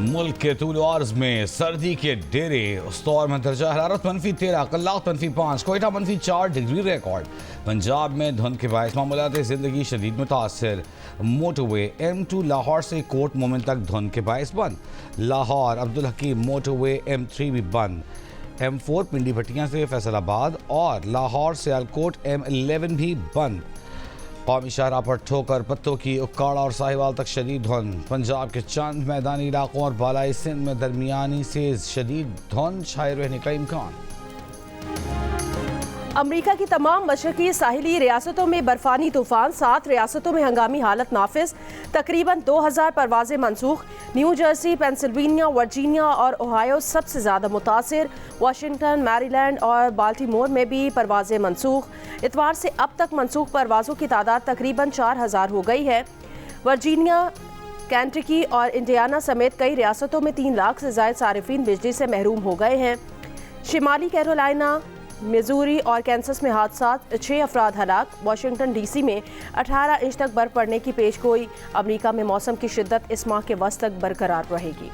मुल्क के तूल अर्ज में सर्दी के डेरे। उस दौर में दर्जा हरारत -13, कल्लात -5, कोयटा -4 डिग्री रिकॉर्ड। पंजाब में धुंध के बायस मामूलात ज़िंदगी शदीद मुतासर। मोटरवे M2 लाहौर से कोट मोमिन तक धुंध के बायस बंद। लाहौर अब्दुल हकीम मोटरवे M3 भी बंद। M4 पिंडी भट्टियां से फैसलाबाद और लाहौर से सियालकोट M11 भी बंद। कौमी शाहराह पर ठोकर पत्तों की उक्काड़ और साहिवाल तक शदीद धुंध। पंजाब के चंद मैदानी इलाकों और बालाई सिंध में दरमियानी से शदीद धुंध छाए रहने का इम्कान। अमरीका की तमाम मशरकी साहिली रियासतों में बर्फानी तूफान, 7 रियासतों में हंगामी हालत नाफिज। तकरीबन 2000 परवाजें मनसूख। न्यू जर्सी, पेंसिल्वेनिया, वर्जीनिया और ओहायो सबसे ज़्यादा मुतासिर। वाशिंगटन, मैरीलैंड और बाल्टीमोर में भी परवाजें मनसूख। इतवार से अब तक मनसूख परवाज़ों की तादाद तकरीबन 4000 हो गई है। वर्जीनिया, कैंटकी और इंडियाना समेत कई रियासतों में 3 लाख से ज़ायद सारिफीन बिजली से महरूम हो गए हैं। शिमाली कैरोलिना, मिजूरी और कैंसस में हादसात, 6 अफराद हलाक। वाशिंगटन DC में 18 इंच तक बर्फ पड़ने की पेशगोई। अमरीका में मौसम की शिद्दत इस माह के वस्त तक बरकरार रहेगी।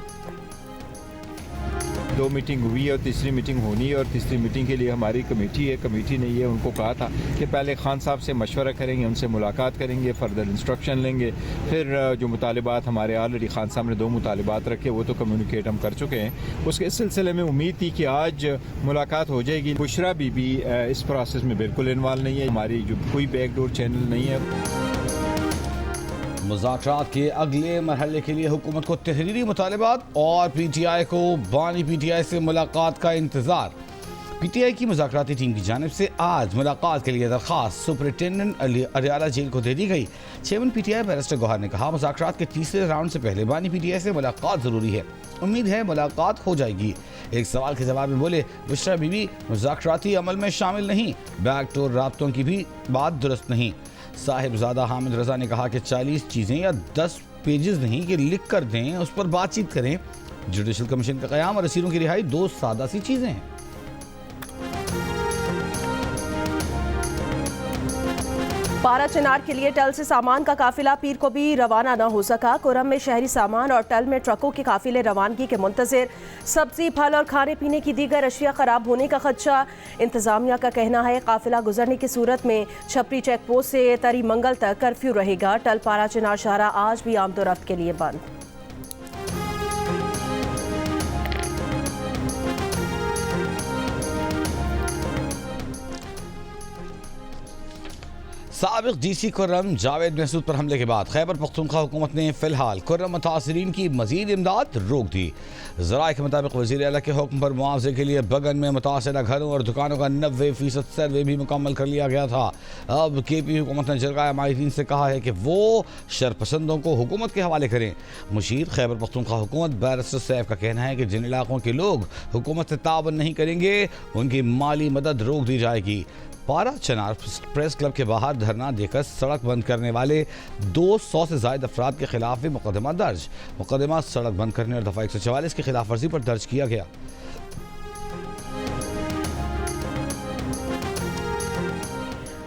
2 मीटिंग हुई और तीसरी मीटिंग होनी है और तीसरी मीटिंग के लिए हमारी कमेटी है। कमेटी ने ये उनको कहा था कि पहले खान साहब से मशवरा करेंगे, उनसे मुलाकात करेंगे, फर्दर इंस्ट्रक्शन लेंगे। फिर जो मुतालिबात हमारे ऑलरेडी खान साहब ने 2 मुतालिबात रखे वो तो कम्युनिकेट हम कर चुके हैं। उसके सिलसिले में उम्मीद थी कि आज मुलाकात हो जाएगी। बुशरा बीबी इस प्रोसेस में बिल्कुल इन्वॉल्व नहीं है। हमारी जो कोई बैकडोर चैनल नहीं है। मुज़ाकरात के अगले मरहले के लिए हुकूमत को तहरीरी मुतालिबात और PTI को बानी PTI से मुलाकात का इंतज़ार। PTI की मुज़ाकराती टीम की जानिब से आज मुलाकात के लिए दरख्वास्त सुपरिटेंडेंट अरियाला जेल को दे दी गई। चेयरमैन PTI बैरिस्टर गौहर ने कहा, मुज़ाकरात के तीसरे राउंड से पहले बानी PTI से मुलाकात ज़रूरी है। उम्मीद है मुलाकात हो जाएगी। एक सवाल के जवाब में बोले बुशरा बीबी, मुज़ाकराती अमल में शामिल नहीं, बैकडोर राब्तों की भी बात दुरुस्त नहीं। साहिबजादा हामिद रजा ने कहा कि 40 चीज़ें या 10 पेजेस नहीं कि लिख कर दें, उस पर बातचीत करें। जुडिशल कमीशन का क़याम और असीरों की रिहाई 2 सादा सी चीज़ें हैं। पारा चिनार के लिए टल से सामान का काफिला पीर को भी रवाना न हो सका। कुरम में शहरी सामान और टल में ट्रकों के काफिले रवानगी के मुंतज़िर। सब्जी, फल और खाने पीने की दीगर अशिया खराब होने का खदशा। इंतजामिया का कहना है काफिला गुजरने की सूरत में छपरी चेक पोस्ट से तरी मंगल तक कर्फ्यू रहेगा। टल पारा चिनार शाहराह आज भी आमदोरफ्त के लिए बंद। साबिक DC कुर्रम जावेद महसूद पर हमले के बाद खैबर पख्तूनख्वा हुकूमत ने फिलहाल कुर्रम मुतासरीन की मजीद इमदाद रोक दी। ज़राए के मुताबिक वज़ीर आला के हुक्म पर मुआवजे के लिए बगन में मुतासरा घरों और दुकानों का 90% सर्वे भी मुकम्मल कर लिया गया था। अब KP हुकूमत ने जरगा माहिरीन से कहा है कि वो शरपसंदों को हुकूमत के हवाले करें। मुशीर खैबर पख्तूनख्वा हुकूमत बैरिस्टर सैफ का कहना है कि जिन इलाकों के लोग हुकूमत से तावन नहीं करेंगे उनकी माली मदद रोक दी जाएगी। पारा चिनार प्रेस क्लब के बाहर धरना देकर सड़क बंद करने वाले 200 से ज़ायद अफराद के खिलाफ भी मुकदमा दर्ज। मुकदमा सड़क बंद करने और दफ़ा 144 की खिलाफ वर्जी पर दर्ज किया गया।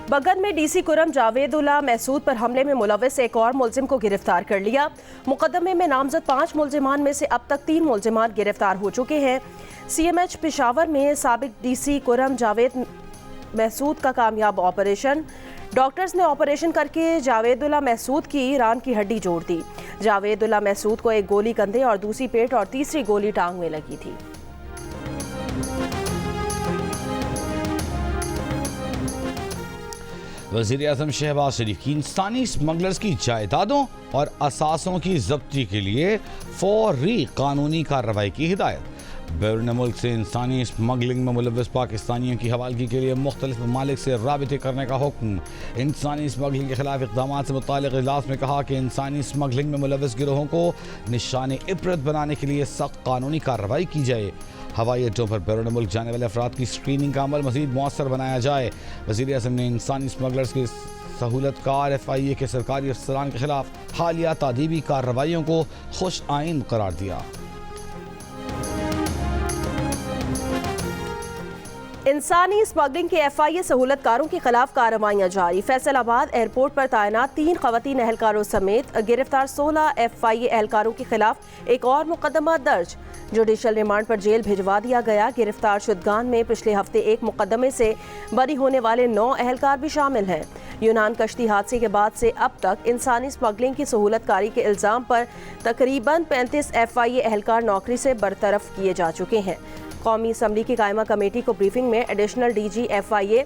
बगन में DC कुरम जावेदुल्ला महसूद पर हमले में मुलव्वस एक और मुलजिम को गिरफ्तार कर लिया। मुकदमे में नामजद 5 मुलजिमान में से अब तक 3 मुलजिमान गिरफ्तार हो चुके हैं। CMH पेशावर में साबिक DC कुरम जावेद महसूद का कामयाब ऑपरेशन। डॉक्टर्स ने ऑपरेशन करके जावेदुल्ला महसूद की रान की हड्डी जोड़ दी। जावेदुल्ला महसूद को एक गोली कंधे और दूसरी पेट और तीसरी गोली टांग में लगी थी। वज़ीर आज़म शहबाज शरीफ की इंसानी स्मगलर्स की जायदादों और असासों की जब्ती के लिए फौरी कानूनी कार्रवाई की हिदायत। बैरून मुल्क से इंसानी स्मगलिंग में मुलव्वस पाकिस्तानियों की हवालगी के लिए मुख्तलिफ ममालिक से राबिते करने का हुक्म। इंसानी स्मगलिंग के खिलाफ इक़दामात से मुताल्लिक़ इजलास में कहा कि इंसानी स्मगलिंग में मुलव्वस गिरोहों को निशान इबरत बनाने के लिए सख्त कानूनी कार्रवाई की जाए। हवाई अड्डों पर बैरून मुल्क जाने वाले अफराद की स्क्रीनिंग का अमल मज़ीद मौसर बनाया जाए। वज़ीर आज़म ने इंसानी स्मगलर्स की सहूलतकार FIA के सरकारी अफसरान के खिलाफ हालिया तादीबी कार्रवाइयों को खुश आइन करार दिया। इंसानी स्मगलिंग के FIA सहूलतकारों के खिलाफ कार्रवाइयां जारी। फैसलाबाद एयरपोर्ट पर तैनात 3 खवातीन एहलकारों समेत गिरफ्तार 16 FIA एहलकारों के खिलाफ एक और मुकदमा दर्ज। जुडिशल रिमांड पर जेल भिजवा दिया गया। गिरफ्तार शुदगान में पिछले हफ्ते एक मुकदमे से बरी होने वाले 9 एहलकार भी शामिल हैं। यूनान कश्ती हादसे के बाद से अब तक इंसानी स्मगलिंग की सहूलतकारी के इल्जाम पर तकरीबन 35 FIA एहलकार नौकरी से बरतरफ किए जा चुके हैं। कौमी असम्बली की कायमा कमेटी को ब्रीफिंग में एडिशनल DG FIA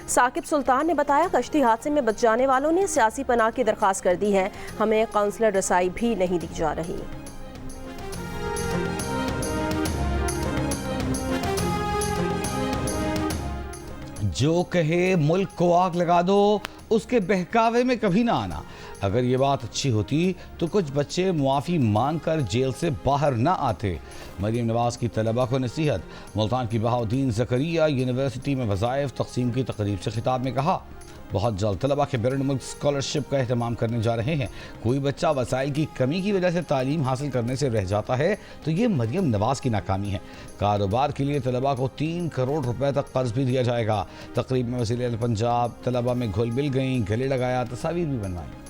साकिब सुल्तान ने बताया, कश्ती हादसे में बच जाने वालों ने सियासी पनाह की दरख्वास्त कर दी है। हमें काउंसलर रसाई भी नहीं दी जा रही। जो कहे मुल्क को आग लगा दो, उसके बहकावे में कभी ना आना। अगर ये बात अच्छी होती तो कुछ बच्चे मुआफ़ी मांग कर जेल से बाहर ना आते। मरीम नवाज की तलबा को नसीहत। मुल्तान की बहाउद्दीन ज़करिया यूनिवर्सिटी में वज़ाइफ तक़सीम की तकरीब से खिताब में कहा, बहुत जल्द तलबा के बैरून मुल्क स्कॉलरशिप का अहतमाम करने जा रहे हैं। कोई बच्चा वसाइल की कमी की वजह से तालीम हासिल करने से रह जाता है तो ये मरियम नवाज की नाकामी है। कारोबार के लिए तलबा को 3 करोड़ रुपए तक कर्ज भी दिया जाएगा। तकरीब में वज़ीर पंजाब तलबा में घुल मिल गई, गले लगाया, तस्वीर भी बनवाई।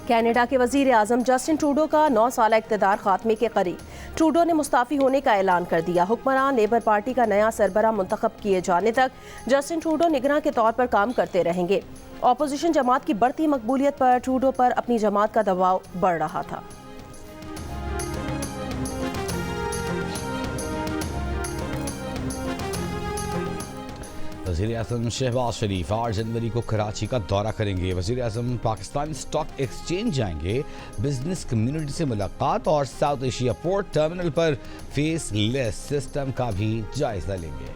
कनाडा के वज़ीर आज़म जस्टिन ट्रूडो का 9 साला इक़्तिदार खात्मे के करीब। ट्रूडो ने मुस्ताफ़ी होने का ऐलान कर दिया। हुक्मरान लेबर पार्टी का नया सरबराह मुंतखब किए जाने तक जस्टिन ट्रूडो निगरान के तौर पर काम करते रहेंगे। अपोजिशन जमात की बढ़ती मकबूलियत पर ट्रूडो पर अपनी जमात का दबाव बढ़ रहा था। वज़ीर आज़म शहबाज शरीफ 8 जनवरी को कराची का दौरा करेंगे। वज़ीर आज़म पाकिस्तान स्टॉक एक्सचेंज जाएंगे, बिजनेस कम्युनिटी से मुलाकात और साउथ एशिया पोर्ट टर्मिनल पर फेसलेस सिस्टम का भी जायजा लेंगे।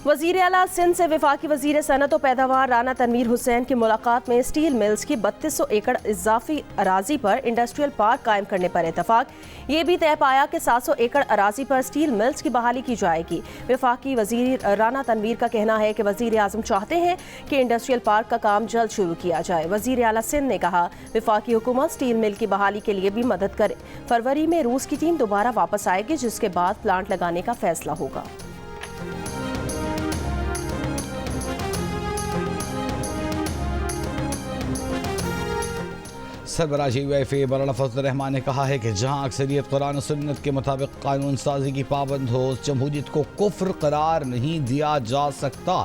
वज़ीर आला सिंध से वफाकी वज़ीर सनत और पैदावार राना तनवीर हुसैन की मुलाकात में स्टील मिल्स की 3200 एकड़ इजाफी अराजी पर इंडस्ट्रियल पार्क कायम करने पर इतफाक। ये भी तय पाया कि 700 एकड़ अराजी पर स्टील मिल्स की बहाली की जाएगी। वफाकी वज़ीर राना तनवीर का कहना है कि वज़ीर आज़म चाहते हैं कि इंडस्ट्रियल पार्क का काम जल्द शुरू किया जाए। वज़ीर आला सिंध ने कहा, वफाकी हुकूमत स्टील मिल की बहाली के लिए भी मदद करे। फरवरी में रूस की टीम दोबारा वापस आएगी, जिसके बाद प्लांट लगाने का फैसला होगा। सरबराह UFA मौलाना फजल रहमान ने कहा है कि जहां अक्सरियत कुरान और सुन्नत के मुताबिक कानून साजी की पाबंद हो, जमहूरियत को कुफ्र करार नहीं दिया जा सकता।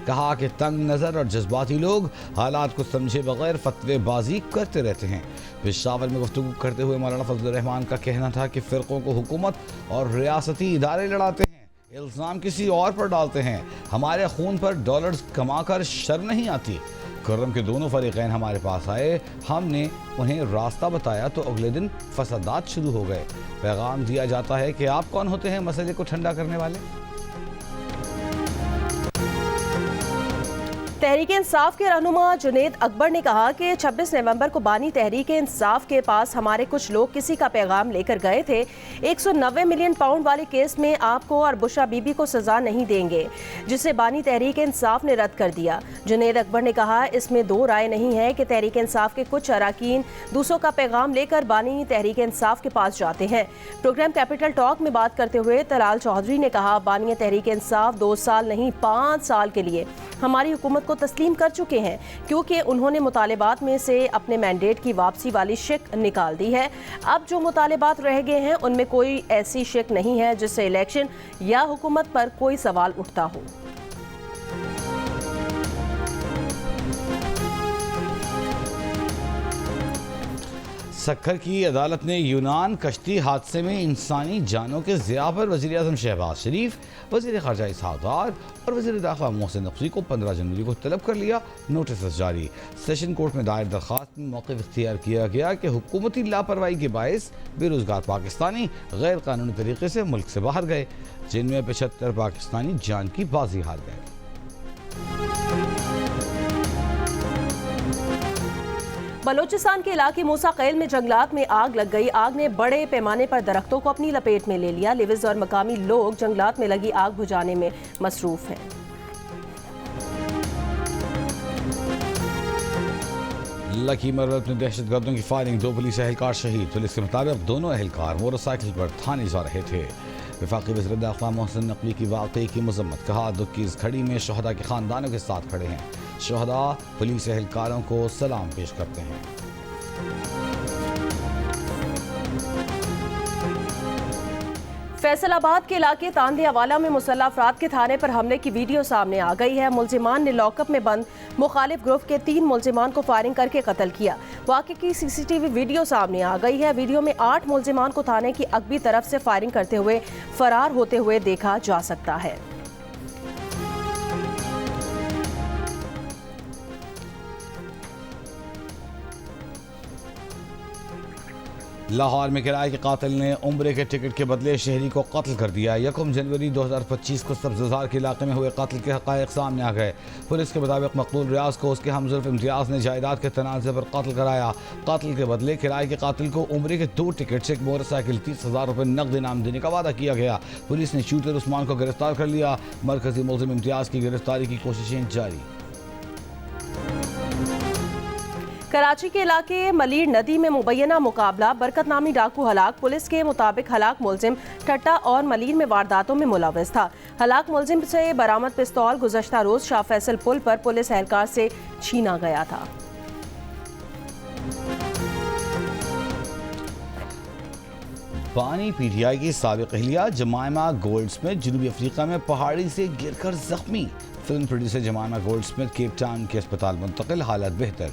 कहा कि तंग नज़र और जज्बाती लोग हालात को समझे बगैर फतवेबाजी करते रहते हैं। पेशावर में गुफ्तगू करते हुए मौलाना फजल रहमान का कहना था कि फ़िरक़ों को हुकूमत और रियासती इदारे लड़ाते हैं, इल्ज़ाम किसी और पर डालते हैं। हमारे खून पर डॉलर्स कमाकर शर्म नहीं आती। खुर्रम के दोनों फरीक़ैन हमारे पास आए, हमने उन्हें रास्ता बताया तो अगले दिन फसादात शुरू हो गए। पैगाम दिया जाता है कि आप कौन होते हैं मसले को ठंडा करने वाले। तहरीक इंसाफ के रहनुमा जुनेद अकबर ने कहा कि 26 नवंबर को बानी तहरीक इंसाफ के पास हमारे कुछ लोग किसी का पैगाम लेकर गए थे। 190 मिलियन पाउंड वाले केस में आपको और बुशरा बीबी को सजा नहीं देंगे, जिसे बानी तहरीक इंसाफ ने रद्द कर दिया। जुनेद अकबर ने कहा, इसमें दो राय नहीं है कि तहरीक इंसाफ के कुछ अरकान दूसरों का पैगाम लेकर बानी तहरीक इंसाफ के पास जाते हैं। प्रोग्राम कैपिटल टॉक में बात करते हुए तलाल चौधरी ने कहा, बानी तहरीक इंसाफ 2 साल नहीं 5 साल के लिए हमारी हुकूमत को तस्लीम कर चुके हैं, क्योंकि उन्होंने मुतालिबात में से अपने मैंडेट की वापसी वाली शिक निकाल दी है। अब जो मुतालिबात रह गए हैं उनमें कोई ऐसी शिक नहीं है जिससे इलेक्शन या हुकूमत पर कोई सवाल उठता हो। सक्खर की अदालत ने यूनान कश्ती हादसे में इंसानी जानों के ज़िया पर वज़ीर आज़म शहबाज शरीफ, वज़ीर ख़ारजा इसहाक़ दार और वज़ीर दाखिला मोहसिन नक़वी को 15 जनवरी को तलब कर लिया। नोटिस जारी। सेशन कोर्ट में दायर दरख्वास्त में मौक़िफ़ इख्तियार किया गया कि हुकूमती लापरवाही के बायस बेरोज़गार पाकिस्तानी गैर कानूनी तरीके से मुल्क से बाहर गए, जिनमें 75 पाकिस्तानी जान की बाजी हार गए। बलोचिस्तान के इलाके मूसा कैल में जंगलात में आग लग गई। आग ने बड़े पैमाने पर दरख्तों को अपनी लपेट में ले लिया। लिविज और मकामी लोग जंगलात में लगी आग बुझाने में मसरूफ हैं। लकी मरवत में दहशत गर्दों की फायरिंग, 2 पुलिस एहलकार शहीद। पुलिस के मुताबिक दोनों एहलकार मोटरसाइकिल पर थाने जा रहे थे। वफाकी वज़ीर दाखिला मोहसिन नकवी की वाक़े की मजम्मत, कहा दुख की इस घड़ी में शहदा के खानदानों के साथ खड़े हैं। शहदा पुलिस एहलकारों को सलाम पेश करते हैं। फैसलाबाद के इलाके तांदियावाला में मुसल्लह अफराद के थाने पर हमले की वीडियो सामने आ गई है। मुलजिमान ने लॉकअप में बंद मुखालिफ ग्रुप के 3 मुलजिमान को फायरिंग करके कत्ल किया। वाक़े की सीसीटीवी वीडियो सामने आ गई है। वीडियो में 8 मुलजिमान को थाने की अगबी तरफ से फायरिंग करते हुए फरार होते हुए देखा जा सकता है। लाहौर में किराए के कातिल ने उम्रे के टिकट के बदले शहरी को कत्ल कर दिया। 1 जनवरी 2025 को सब्ज़ार के इलाके में हुए कत्ल के हक़ाइक़ सामने आ गए। पुलिस के मुताबिक मकबूल रियाज को उसके हमज़ुल्फ़ इम्तियाज़ ने जायदाद के तनाज़े पर कत्ल कराया। कत्ल के बदले किराए के कातिल को उम्रे के 2 टिकट से एक मोटरसाइकिल 30,000 रुपये नकद इनाम देने का वादा किया गया। पुलिस ने शूटर उस्मान को गिरफ्तार कर लिया। मरकजी मुलज़िम इम्तियाज़ की गिरफ्तारी की कोशिशें जारी। कराची के इलाके मलीर नदी में मुबैना मुकाबला, बरकत नामी डाकू हलाक। पुलिस के मुताबिक हलाक मुलजिम टट्टा और मलीर में वारदातों में मुलव्वस था। हलाक मुलजिम से बरामद पिस्तौल गुज़श्ता रोज शाह फैसल पुल पर पुलिस एहलकार से छीना गया था। बानी PTI की साबिक अहलिया जमाइमा गोल्डस्मिथ जनूबी अफ्रीका में पहाड़ी से गिरकर जख्मी। Film producer जमाइमा Goldsmith Cape Town के अस्पताल मुंतकिल, हालत बेहतर।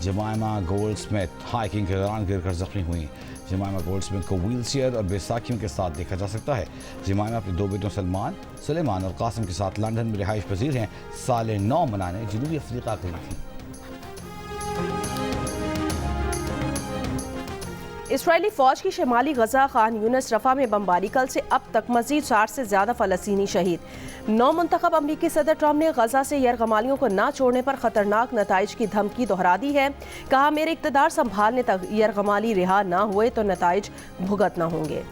जमाइमा गोल्डस्मिथ हाइकिंग के दौरान गिरकर जख्मी हुई। जमाइमा गोल्डस्मिथ को व्हील चेयर और बैसाखियों के साथ देखा जा सकता है। जमाइमा अपने 2 बेटों सुलेमान और कासिम के साथ लंदन में रिहाइश पजीर हैं। साल 9 मनाने जनूबी अफ्रीका गई थी। इसराइली फौज की शिमाली गजा खान यूनिस रफा में बमबारी, कल से अब तक मजीद 60 से ज्यादा फलस्तीनी शहीद। 9 मुंतखब अमरीकी सदर ट्रंप ने गजा से यरगमालियों को न छोड़ने पर खतरनाक नताइज की धमकी दोहरा दी है। कहा, मेरे इक़्तिदार संभालने तक यरगमाली रिहा न हुए तो नताइज भुगतना होंगे।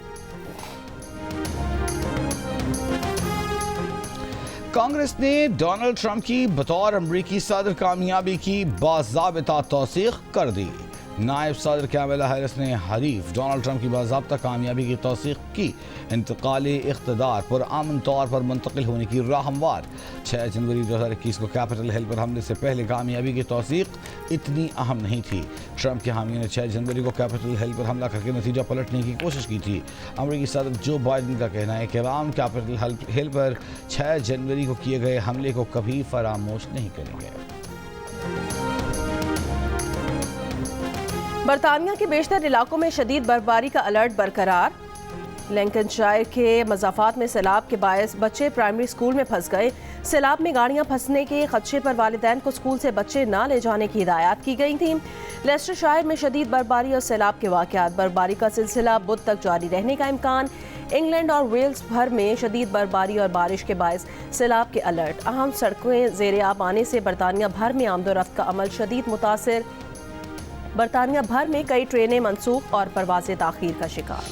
कांग्रेस ने डोनाल्ड ट्रंप की बतौर अमरीकी सदर कामयाबी की बाज़ाबिता तौसीक़ कर दी। नायब सदर कैमला हैरिस ने हरीफ डोनाल्ड ट्रंप की बाज़ाब्ता कामयाबी की तौसीक़ की। इंतकाली इक़्तिदार पुरअमन तौर पर मुंतकिल होने की राह हमवार। 6 जनवरी 2021 को कैपिटल हिल पर हमले से पहले कामयाबी की तौसीक़ इतनी अहम नहीं थी। ट्रंप के हामियों ने 6 जनवरी को कैपिटल हिल पर हमला करके नतीजा पलटने की कोशिश की थी। अमरीकी सदर जो बाइडन का कहना है कि अवाम कैपिटल हिल पर 6 जनवरी को किए गए हमले को कभी फरामोश नहीं करेंगे। बरतानिया के बेशतर इलाकों में शदीद बर्फबारी का अलर्ट बरकरार। लैंकनशायर के मज़ाफ़ात में सैलाब के बायस बच्चे प्राइमरी स्कूल में फंस गए। सैलाब में गाड़ियां फंसने के खदशे पर वालिदैन को स्कूल से बच्चे ना ले जाने की हिदायत की गई थी। लेस्टरशायर में शदीद बर्फबारी और सैलाब के वाक़यात, बर्फबारी का सिलसिला बुध तक जारी रहने का इम्कान। इंग्लैंड और वेल्स भर में शदीद बर्फबारी और बारिश के बायस सैलाब के अलर्ट। अहम सड़कें ज़ेर आब आने से बरतानिया भर में आमदोरफ्त का अमल शदीद मुतासिर। बरतानिया भर में कई ट्रेनें मनसूख और परवाज़ें ताख़ीर का शिकार।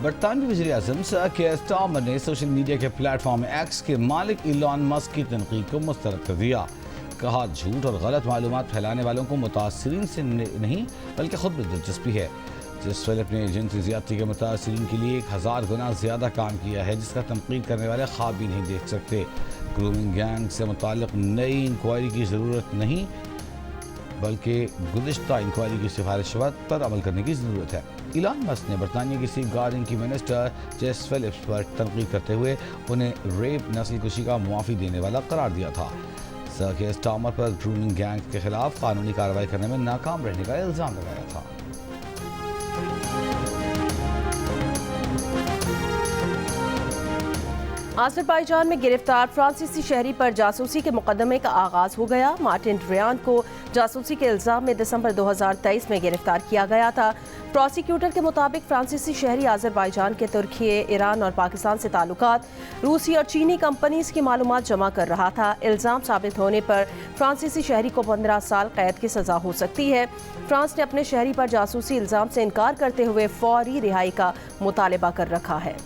बरतानवी वज़ीर-ए-आज़म सर केयर स्टारमर ने सोशल मीडिया के प्लेटफॉर्म एक्स के मालिक इलॉन मस्क की तनकीद को मुस्तरद कर दिया। कहा, झूठ और गलत मालूमात फैलाने वालों को मुतासिरीन से नहीं बल्कि खुद में दिलचस्पी है। जिस फिलिप ने जिनसी ज़्यादती के मुतासिरीन के लिए 1000 गुना ज़्यादा काम किया है, जिसका तनकीद करने वाले ख्वाब भी नहीं देख सकते। ग्रूमिंग गैंग से मुताल्लिक़ नई इंक्वायरी की ज़रूरत नहीं बल्कि गुज़िश्ता इंक्वायरी की सिफारिशात पर अमल करने की ज़रूरत है। इलॉन मस्क ने बरतानिया की सेफ गार्डिंग की मिनिस्टर जेस फिलिप्स पर तनकीद करते हुए उन्हें रेप नस्लकुशी का मुआफ़ी देने वाला करार दिया था। सर केयर स्टारमर पर ग्रूमिंग गैंग के खिलाफ कानूनी कार्रवाई करने में नाकाम रहने का इल्ज़ाम लगाया था। आज़रबाईजान में गिरफ्तार फ्रांसीसी शहरी पर जासूसी के मुकदमे का आगाज हो गया। मार्टिन ड्रियान को जासूसी के इल्ज़ाम में दिसंबर 2023 में गिरफ्तार किया गया था। प्रोसिक्यूटर के मुताबिक फ्रांसीसी शहरी आज़रबाईजान के तुर्की, ईरान और पाकिस्तान से ताल्लुकात, रूसी और चीनी कंपनीज की मालूमात जमा कर रहा था। इल्ज़ाम साबित होने पर फ्रांसीसी शहरी को 15 साल कैद की सज़ा हो सकती है। फ्रांस ने अपने शहरी पर जासूसी इल्ज़ाम से इनकार करते हुए फौरी रिहाई का मुतालबा कर रखा है।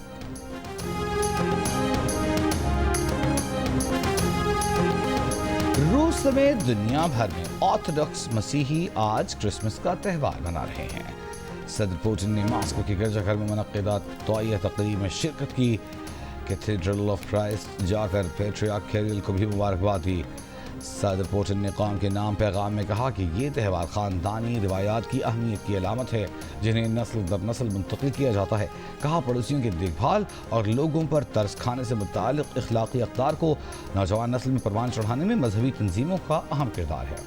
रूस समेत दुनिया भर में ऑर्थोडॉक्स मसीही आज क्रिसमस का त्यौहार मना रहे हैं। सदर पुतिन ने मॉस्को के गिरजाघर में मुनक्किदा तोइया तकरीब में शिरकत की। कैथेड्रल ऑफ क्राइस्ट जाकर पैट्रियार्क कैरियल को भी मुबारकबाद दी। सदर पुतिन ने कौम के नाम पैगाम में कहा कि ये त्यौहार ख़ानदानी रिवायात की अहमियत की अलामत है जिन्हें नस्ल दर नस्ल मुंतकिल किया जाता है। कहा पड़ोसियों की देखभाल और लोगों पर तरस खाने से मुताल्लिक़ इखलाक़ी अक़दार को नौजवान नस्ल में परवान चढ़ाने में मजहबी तंजीमों का अहम किरदार है।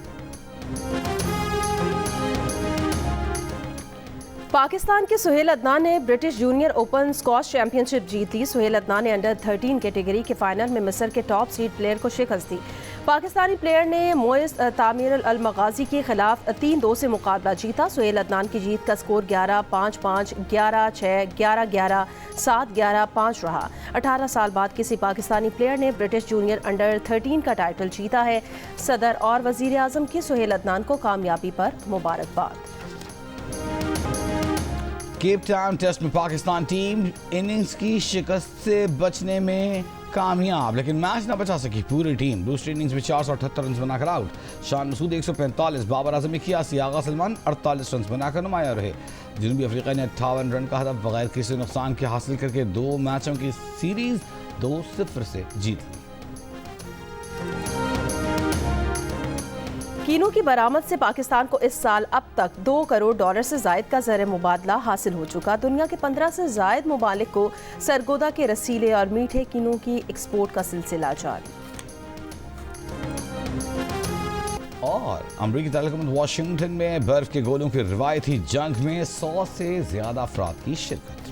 पाकिस्तान के सुहेल अदनान ने British junior open squash championship जीत ली। सुहेल अदनान ने अंडर 13 कैटेगरी के फाइनल में मिस्र के टॉप सीड प्लेयर को शिकस्त दी। पाकिस्तानी प्लेयर ने मोइस तामीर अल मगाजी के खिलाफ 3-2 से मुकाबला जीता। सुहेल अदनान की जीत का स्कोर 11-5-5, 11-6, 11-11, 7-11, 5 रहा। 18 साल बाद किसी पाकिस्तानी प्लेयर ने ब्रिटिश जूनियर अंडर 13 का टाइटल जीता है। सदर और वजीर आजम की सुहेल अदनान को कामयाबी पर मुबारकबाद। केप टाउन टेस्ट में पाकिस्तान टीम इनिंग्स की शिकस्त से बचने में कामयाब, लेकिन मैच न बचा सकी पूरी टीम। दूसरी इनिंग्स में 478 रन बनाकर आउट। शान मसूद 145, बाबर आजम 81, आगा सलमान 48 रन बनाकर नुमाया रहे। जनूबी अफ्रीका ने 58 रन का हदफ बगैर किसी नुकसान के हासिल करके 2 मैचों की सीरीज 2-0 से जीत ली। कीनू की बरामद से पाकिस्तान को इस साल अब तक $2 करोड़ से जायद का ज़र मुबादला हासिल हो चुका। दुनिया के 15 से जायद ममालिक को सरगोदा के रसीले और मीठे कीनू की एक्सपोर्ट का सिलसिला जारी। और अमरीकी दारकूमत वाशिंगटन में बर्फ के गोलों की रिवायती जंग में 100 से ज्यादा अफराद की शिरकत।